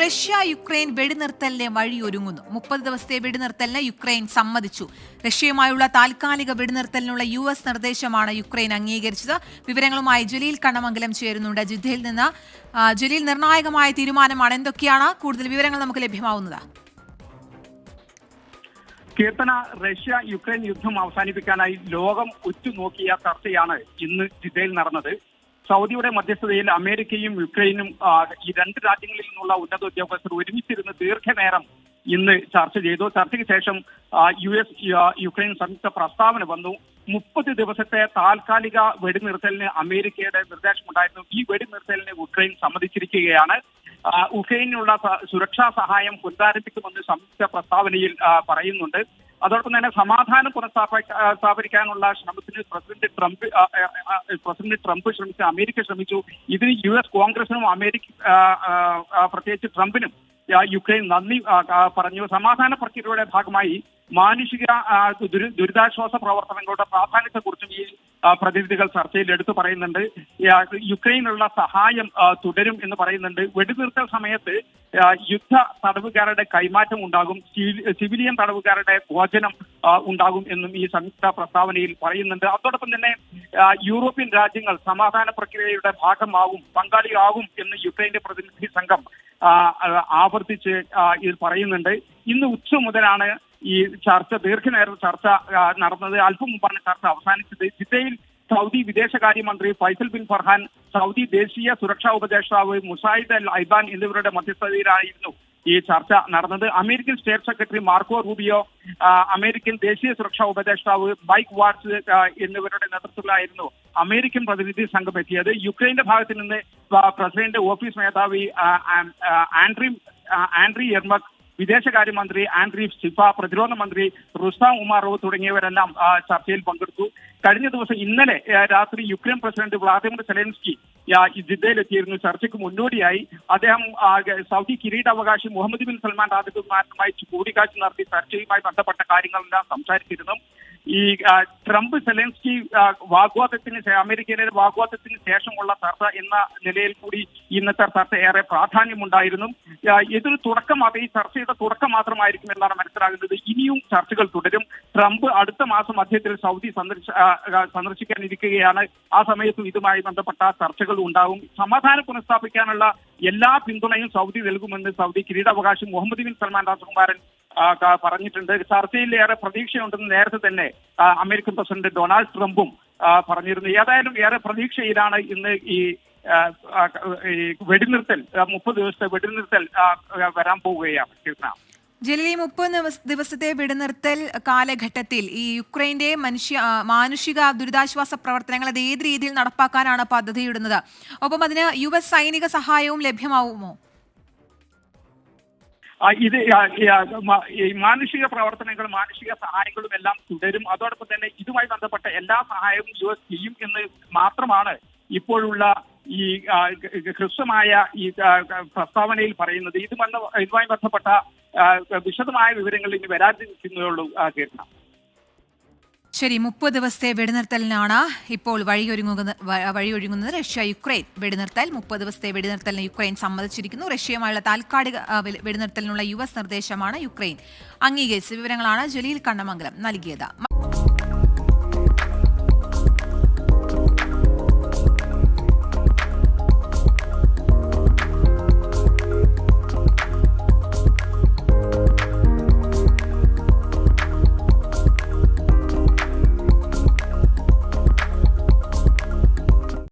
Russia Ukraine വെടിനിർത്തലിന് വഴിയൊരുങ്ങുന്നു. 30 ദിവസത്തെ വെടിനിർത്തലിന് Ukraine സമ്മതിച്ചു. റഷ്യയുമായുള്ള താൽക്കാലിക വെടിനിർത്തലിനുള്ള US നിർദ്ദേശമാണ് യുക്രൈൻ അംഗീകരിച്ചത്. വിവരങ്ങളുമായി ജലീൽ കണ്ണമംഗലം ചേരുന്നുണ്ട്. ജിദ്ദയിൽ നിന്ന് ജലീൽ, നിർണായകമായ തീരുമാനമാണ്. എന്തൊക്കെയാണ് കൂടുതൽ വിവരങ്ങൾ നമുക്ക് ലഭ്യമാവുന്നത്? കീർത്തന, റഷ്യ യുക്രൈൻ യുദ്ധം അവസാനിപ്പിക്കാനായി ലോകം ഉറ്റുനോക്കിയ ചർച്ചയാണ് ഇന്ന് ജിദ്ദയിൽ നടന്നത്. സൗദിയുടെ മധ്യസ്ഥതയിൽ അമേരിക്കയും യുക്രൈനും ഈ രണ്ട് രാജ്യങ്ങളിൽ നിന്നുള്ള ഉന്നത ഉദ്യോഗസ്ഥർ ഒരുമിച്ചിരുന്ന് ദീർഘനേരം ഇന്ന് ചർച്ച ചെയ്തു. ചർച്ചയ്ക്ക് ശേഷം US യുക്രൈൻ സംയുക്ത പ്രസ്താവന വന്നു. 30 ദിവസത്തെ താൽക്കാലിക വെടിനിർത്തലിന് അമേരിക്കയുടെ നിർദ്ദേശമുണ്ടായിരുന്നു. ഈ വെടിനിർത്തലിന് യുക്രൈൻ സമ്മതിച്ചിരിക്കുകയാണ്. ഉക്രൈനിനുള്ള സുരക്ഷാ സഹായം പുനരാരംഭിക്കുമെന്ന് സംയുക്ത പ്രസ്താവനയിൽ പറയുന്നുണ്ട്. അതോടൊപ്പം തന്നെ സമാധാനം പുനഃസ്ഥാപിക്കാനുള്ള ശ്രമത്തിന് പ്രസിഡന്റ് ട്രംപ് ശ്രമിച്ചു, അമേരിക്ക ശ്രമിച്ചു. ഇതിന് US കോൺഗ്രസിനും പ്രത്യേകിച്ച് ട്രംപിനും യുക്രൈൻ നന്ദി പറഞ്ഞു. സമാധാന പ്രക്രിയയുടെ ഭാഗമായി മാനുഷിക ദുരിതാശ്വാസ പ്രവർത്തനങ്ങളുടെ പ്രാധാന്യത്തെക്കുറിച്ചും ഈ പ്രതിനിധികൾ ചർച്ചയിൽ എടുത്തു പറയുന്നുണ്ട്. യുക്രൈനുള്ള സഹായം തുടരും എന്ന് പറയുന്നുണ്ട്. വെടിനിർത്തൽ സമയത്ത് യുദ്ധ തടവുകാരുടെ കൈമാറ്റം ഉണ്ടാകും, സിവിലിയൻ തടവുകാരുടെ മോചനം ഉണ്ടാകും എന്നും ഈ സംയുക്ത പ്രസ്താവനയിൽ പറയുന്നുണ്ട്. അതോടൊപ്പം തന്നെ യൂറോപ്യൻ രാജ്യങ്ങൾ സമാധാന പ്രക്രിയയുടെ ഭാഗമാവും, പങ്കാളിയാകും എന്ന് യുക്രൈന്റെ പ്രതിനിധി സംഘം ആവർത്തിച്ച് ഇത് പറയുന്നുണ്ട്. ഇന്ന് ഉച്ച മുതലാണ് ഈ ചർച്ച, ദീർഘനേരം ചർച്ച നടന്നത്. അല്പം മുമ്പാണ് ചർച്ച അവസാനിച്ചത്. ജിദ്ദയിൽ സൗദി വിദേശകാര്യമന്ത്രി ഫൈസൽ ബിൻ ഫർഹാൻ, സൗദി ദേശീയ സുരക്ഷാ ഉപദേഷ്ടാവ് മുസായിദ് അൽ ഐബാൻ എന്നിവരുടെ മധ്യസ്ഥതയിലായിരുന്നു ഈ ചർച്ച നടന്നത്. American state secretary Marco Rubio, American ദേശീയ സുരക്ഷാ ഉപദേഷ്ടാവ് മൈക്ക് വാട്സ് എന്നിവരുടെ നേതൃത്വത്തിലായിരുന്നു അമേരിക്കൻ പ്രതിനിധി സംഘം എത്തിയത്. യുക്രൈന്റെ ഭാഗത്ത് നിന്ന് പ്രസിഡന്റ് ഓഫീസ് മേധാവി ആൻഡ്രി യെർമക്, വിദേശകാര്യമന്ത്രി ആൻഡ്രി സിഫ, പ്രതിരോധ മന്ത്രി റുസ്താം ഉമാറോവ് തുടങ്ങിയവരെല്ലാം ചർച്ചയിൽ പങ്കെടുത്തു. കഴിഞ്ഞ ദിവസം ഇന്നലെ രാത്രി യുക്രൈൻ പ്രസിഡന്റ് വ്ളാദിമിർ സെലൻസ്കി ജിദ്ദയിലെത്തിയിരുന്നു. ചർച്ചയ്ക്ക് മുന്നോടിയായി അദ്ദേഹം സൗദി കിരീടാവകാശി മുഹമ്മദ് ബിൻ സൽമാൻ രാജകുമാരനുമായി കൂടിക്കാഴ്ച നടത്തി ചർച്ചയുമായി ബന്ധപ്പെട്ട കാര്യങ്ങളെല്ലാം സംസാരിച്ചിരുന്നു. ഈ ട്രംപ് സെലൻസ്കി അമേരിക്കയിലെ വാഗ്വാദത്തിന് ശേഷമുള്ള ചർച്ച എന്ന നിലയിൽ കൂടി ഇന്നത്തെ ചർച്ച ഏറെ പ്രാധാന്യമുണ്ടായിരുന്നു. ഇതൊരു തുടക്കമാകും, ഈ ചർച്ചയുടെ തുടക്കം മാത്രമായിരിക്കും എന്നാണ് മനസ്സിലാകുന്നത്. ഇനിയും ചർച്ചകൾ തുടരും. ട്രംപ് അടുത്ത മാസം മധ്യത്തിൽ സൗദി സന്ദർശിക്കാനിരിക്കുകയാണ്. ആ സമയത്തും ഇതുമായി ബന്ധപ്പെട്ട ചർച്ചകൾ ഉണ്ടാകും. സമാധാനം പുനഃസ്ഥാപിക്കാനുള്ള എല്ലാ പിന്തുണയും സൗദി നൽകുമെന്ന് സൗദി കിരീടാവകാശി മുഹമ്മദ് ബിൻ സൽമാൻ രാജകുമാരൻ പറഞ്ഞിട്ടുണ്ട്. ചർച്ചയിൽ ഏറെ പ്രതീക്ഷയുണ്ടെന്ന് നേരത്തെ തന്നെ അമേരിക്കൻ പ്രസിഡന്റ് ഡൊണാൾഡ് ട്രംപും പറഞ്ഞിരുന്നു. ഏതായാലും ഏറെ പ്രതീക്ഷയിലാണ് ഇന്ന് ഈ വെടിനിർത്തൽ, 30 ദിവസത്തെ വെടിനിർത്തൽ വരാൻ പോവുകയാണ്. കീർത്തന, ജലീൽ, 30 ദിവസത്തെ വെടിനിർത്തൽ കാലഘട്ടത്തിൽ ഈ യുക്രൈന്റെ മാനുഷിക ദുരിതാശ്വാസ പ്രവർത്തനങ്ങൾ അത് ഏത് രീതിയിൽ നടപ്പാക്കാനാണ് പദ്ധതിയിടുന്നത്? ഒപ്പം അതിന് US സൈനിക സഹായവും ലഭ്യമാവുമോ? ഇത് മാനുഷിക പ്രവർത്തനങ്ങളും മാനുഷിക സഹായങ്ങളും എല്ലാം തുടരും. അതോടൊപ്പം തന്നെ ഇതുമായി ബന്ധപ്പെട്ട എല്ലാ സഹായവും US ചെയ്യും എന്ന് മാത്രമാണ് ഇപ്പോഴുള്ള ഈ ഹ്രസ്വമായ ഈ പ്രസ്താവനയിൽ പറയുന്നത്. ഇതുമായി ബന്ധപ്പെട്ട വിശദമായ വിവരങ്ങൾ ഇനി വരാതിരിക്കുന്നതേ ഉള്ളൂ. കേൾക്കണം. ശരി, 30 ദിവസത്തെ വെടിനിർത്തലിനാണ് ഇപ്പോൾ വഴിയൊരുങ്ങുന്നത്. റഷ്യ യുക്രൈൻ വെടിനിർത്തൽ, 30 ദിവസത്തെ വെടിനിർത്തലിന് യുക്രൈൻ സമ്മതിച്ചിരിക്കുന്നു. റഷ്യയുമായുള്ള താൽക്കാലിക വെടിനിർത്തലിനുള്ള US നിർദ്ദേശമാണ് യുക്രൈൻ അംഗീകരിച്ച. വിവരങ്ങളാണ് ജലീൽ കണ്ണമംഗലം നൽകിയത്.